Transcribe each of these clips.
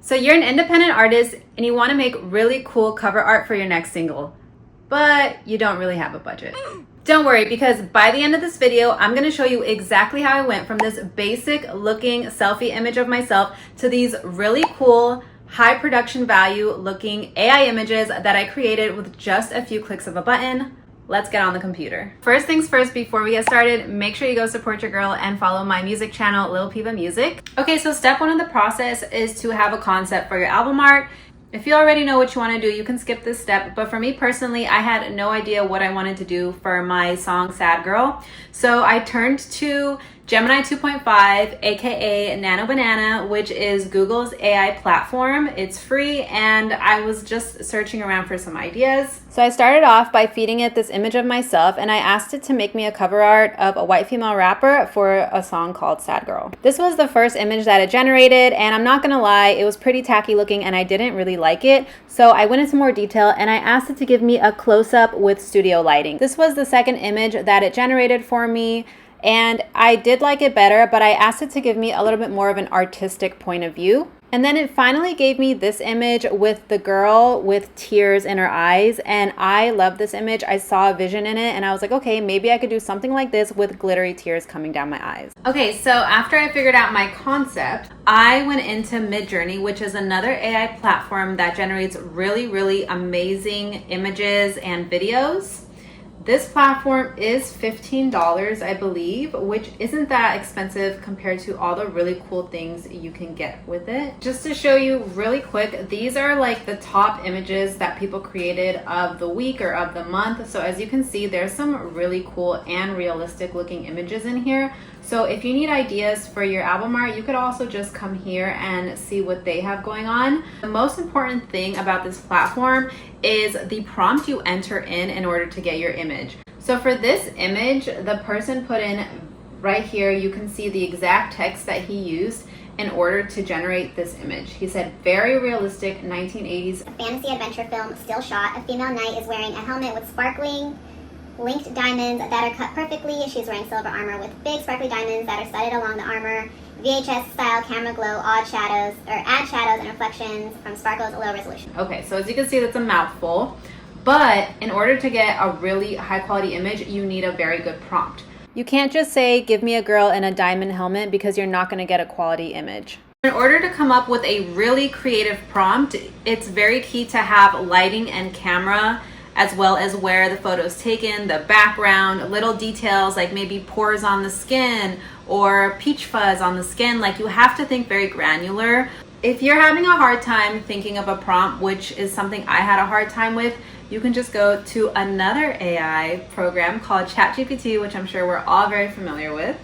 So you're an independent artist and you want to make really cool cover art for your next single, but you don't really have a budget. Don't worry, because by the end of this video, I'm going to show you exactly how I went from this basic looking selfie image of myself to these really cool, high production value looking AI images that I created with just a few clicks of a button. Let's get on the computer. First things first, before we get started, make sure you go support your girl and follow my music channel, Lil Peeva Music. Okay, so step one of the process is to have a concept for your album art. If you already know what you want to do, you can skip this step. But for me personally, I had no idea what I wanted to do for my song Sad Girl. So I turned to Gemini 2.5, aka Nano Banana, which is Google's AI platform. It's free, and I was just searching around for some ideas. So I started off by feeding it this image of myself, and I asked it to make me a cover art of a white female rapper for a song called Sad Girl. This was the first image that it generated, and I'm not gonna lie, it was pretty tacky looking and I didn't really like it. So I went into more detail and I asked it to give me a close-up with studio lighting. This was the second image that it generated for me, and I did like it better, but I asked it to give me a little bit more of an artistic point of view. And then it finally gave me this image with the girl with tears in her eyes, and I love this image. I saw a vision in it and I was like, okay, maybe I could do something like this with glittery tears coming down my eyes. Okay, so after I figured out my concept, I went into Midjourney, which is another AI platform that generates really, really amazing images and videos. This platform is $15, I believe, which isn't that expensive compared to all the really cool things you can get with it. Just to show you really quick, these are like the top images that people created of the week or of the month. So as you can see, there's some really cool and realistic looking images in here. So if you need ideas for your album art, you could also just come here and see what they have going on. The most important thing about this platform is the prompt you enter in order to get your image. So for this image, the person put in right here, you can see the exact text that he used in order to generate this image. He said, very realistic 1980s. A fantasy adventure film still shot. A female knight is wearing a helmet with sparkling linked diamonds that are cut perfectly. She's wearing silver armor with big sparkly diamonds that are studded along the armor. VHS style camera glow, add shadows and reflections from sparkles, low resolution. Okay, so as you can see, that's a mouthful. But in order to get a really high quality image, you need a very good prompt. You can't just say, give me a girl in a diamond helmet, because you're not gonna get a quality image. In order to come up with a really creative prompt, it's very key to have lighting and camera, as well as where the photo is taken, the background, little details like maybe pores on the skin or peach fuzz on the skin. Like, you have to think very granular. If you're having a hard time thinking of a prompt, which is something I had a hard time with, you can just go to another AI program called ChatGPT, which I'm sure we're all very familiar with.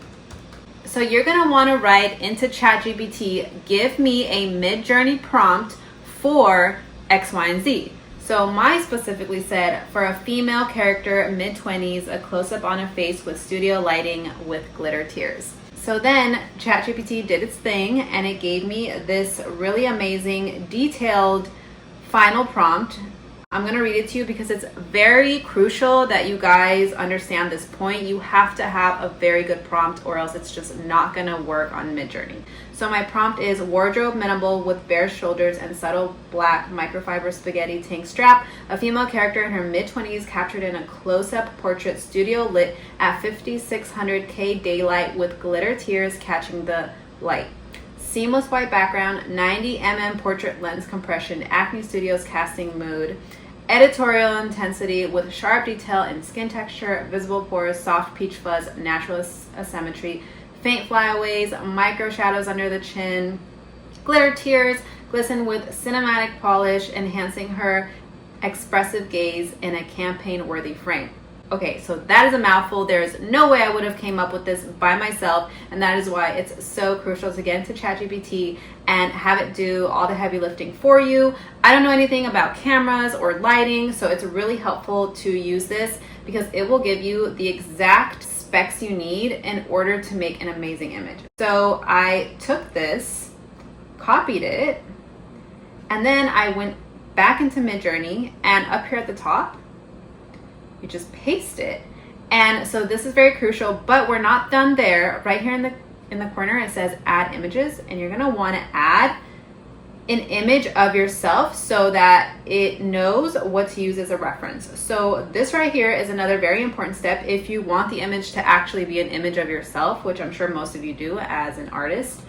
So you're gonna wanna write into ChatGPT, give me a Midjourney prompt for X, Y, and Z. So mine specifically said, for a female character, mid-20s, a close-up on a face with studio lighting with glitter tears. So then ChatGPT did its thing and it gave me this really amazing, detailed final prompt. I'm gonna read it to you because it's very crucial that you guys understand this point. You have to have a very good prompt or else it's just not gonna work on Midjourney. So my prompt is wardrobe minimal with bare shoulders and subtle black microfiber spaghetti tank strap. A female character in her mid-20s captured in a close-up portrait, studio lit at 5600K daylight with glitter tears catching the light. Seamless white background, 90mm portrait lens compression, Acne Studios casting mood. Editorial intensity with sharp detail in skin texture, visible pores, soft peach fuzz, natural asymmetry, faint flyaways, micro shadows under the chin, glitter tears, glisten with cinematic polish, enhancing her expressive gaze in a campaign-worthy frame. Okay, so that is a mouthful. There's no way I would have came up with this by myself, and that is why it's so crucial to get into ChatGPT and have it do all the heavy lifting for you. I don't know anything about cameras or lighting, so it's really helpful to use this because it will give you the exact specs you need in order to make an amazing image. So I took this, copied it, and then I went back into Midjourney, and up here at the top, you just paste it. And so this is very crucial, but we're not done there. Right here in the corner, it says add images, and you're gonna wanna add an image of yourself so that it knows what to use as a reference. So this right here is another very important step if you want the image to actually be an image of yourself, which I'm sure most of you do as an artist.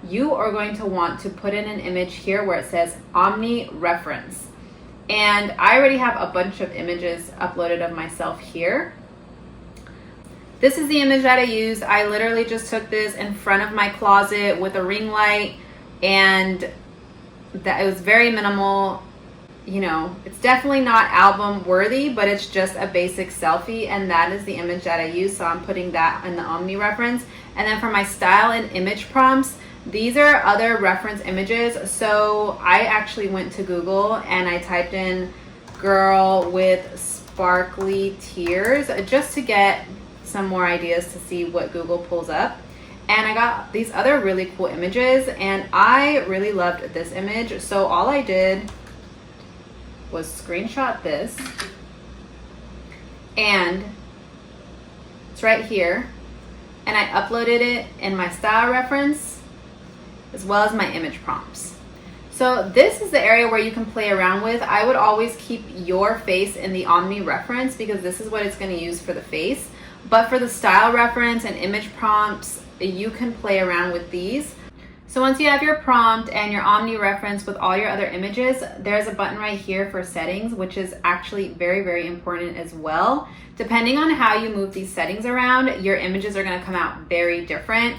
You are going to want to put in an image here where it says Omni Reference. And I already have a bunch of images uploaded of myself here. This is the image that I used. I literally just took this in front of my closet with a ring light, and that it was very minimal. You know, it's definitely not album worthy, but it's just a basic selfie, and that is the image that I use. So I'm putting that in the Omni Reference. And then for my style and image prompts, these are other reference images. So I actually went to Google and I typed in girl with sparkly tears just to get some more ideas to see what Google pulls up. And I got these other really cool images, and I really loved this image. So all I did was screenshot this, and it's right here, and I uploaded it in my style reference as well as my image prompts. So this is the area where you can play around with. I would always keep your face in the Omni Reference because this is what it's going to use for the face. But for the style reference and image prompts, you can play around with these. So once you have your prompt and your Omni Reference with all your other images, there's a button right here for settings, which is actually very, very important as well. Depending on how you move these settings around, your images are going to come out very different.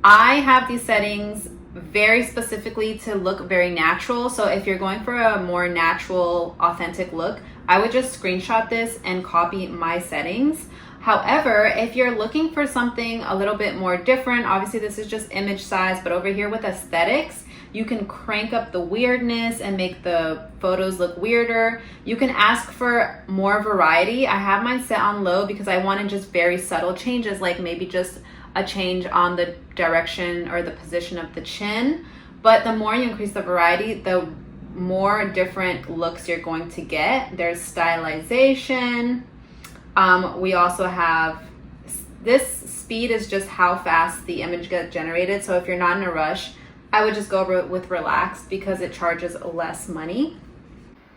I have these settings very specifically to look very natural. So if you're going for a more natural, authentic look, I would just screenshot this and copy my settings. However, if you're looking for something a little bit more different, obviously this is just image size, but over here with aesthetics, you can crank up the weirdness and make the photos look weirder. You can ask for more variety. I have mine set on low because I wanted just very subtle changes, like maybe just a change on the direction or the position of the chin. But the more you increase the variety, the more different looks you're going to get. There's stylization. We also have this speed is just how fast the image gets generated. So if you're not in a rush, I would just go with relaxed because it charges less money.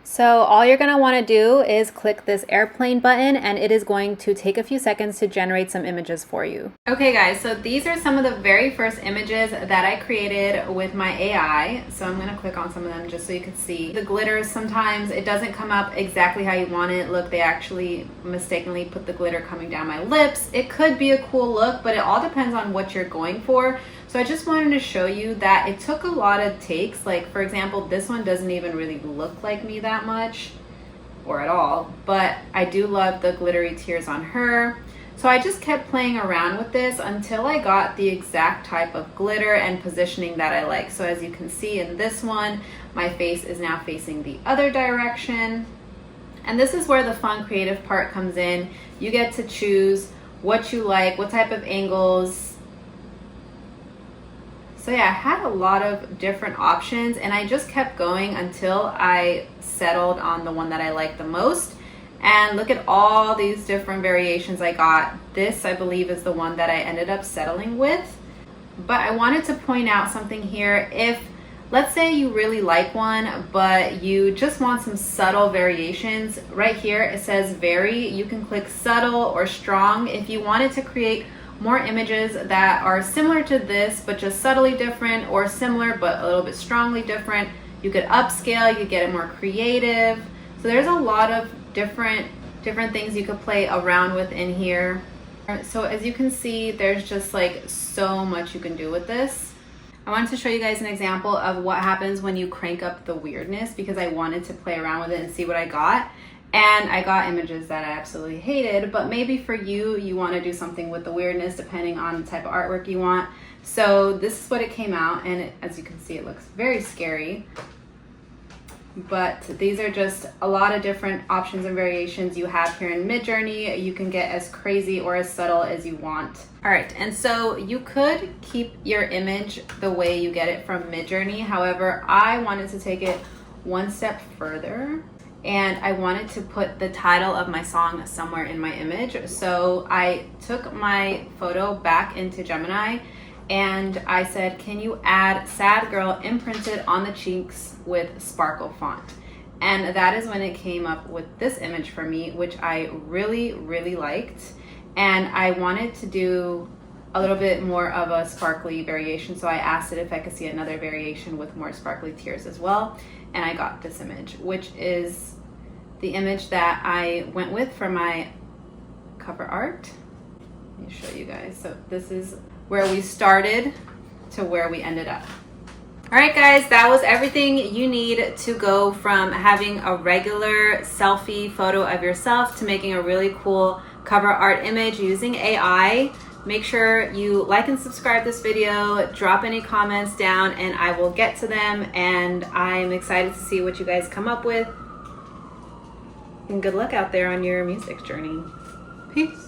So all you're going to want to do is click this airplane button, and it is going to take a few seconds to generate some images for you. Okay guys, so these are some of the very first images that I created with my AI. So I'm going to click on some of them just so you can see. The glitter, sometimes it doesn't come up exactly how you want it. Look, they actually mistakenly put the glitter coming down my lips. It could be a cool look, but it all depends on what you're going for. So I just wanted to show you that it took a lot of takes. Like for example, this one doesn't even really look like me that much or at all, but I do love the glittery tears on her. So I just kept playing around with this until I got the exact type of glitter and positioning that I like. So as you can see in this one, my face is now facing the other direction. And this is where the fun creative part comes in. You get to choose what you like, what type of angles. So yeah, I had a lot of different options, and I just kept going until I settled on the one that I liked the most. And look at all these different variations I got. This, I believe, is the one that I ended up settling with. But I wanted to point out something here. If, let's say you really like one, but you just want some subtle variations, right here it says vary. You can click subtle or strong if you wanted to create more images that are similar to this but just subtly different, or similar but a little bit strongly different. You could upscale, you could get it more creative. So there's a lot of different things you could play around with in here. So as you can see, there's just like so much you can do with this. I wanted to show you guys an example of what happens when you crank up the weirdness because I wanted to play around with it and see what I got. And I got images that I absolutely hated, but maybe for you, you want to do something with the weirdness depending on the type of artwork you want. So this is what it came out, and as you can see, it looks very scary. But these are just a lot of different options and variations you have here in Midjourney. You can get as crazy or as subtle as you want. All right, and so you could keep your image the way you get it from Midjourney. However, I wanted to take it one step further, and I wanted to put the title of my song somewhere in my image. So I took my photo back into Gemini and I said, can you add sad girl imprinted on the cheeks with sparkle font? And that is when it came up with this image for me, which I really, really liked. And I wanted to do a little bit more of a sparkly variation, so I asked it if I could see another variation with more sparkly tears as well. And I got this image, which is the image that I went with for my cover art. Let me show you guys. So this is where we started to where we ended up. All right, guys, that was everything you need to go from having a regular selfie photo of yourself to making a really cool cover art image using AI. Make sure you like and subscribe this video, drop any comments down, and I will get to them. And I'm excited to see what you guys come up with. And good luck out there on your music journey. Peace.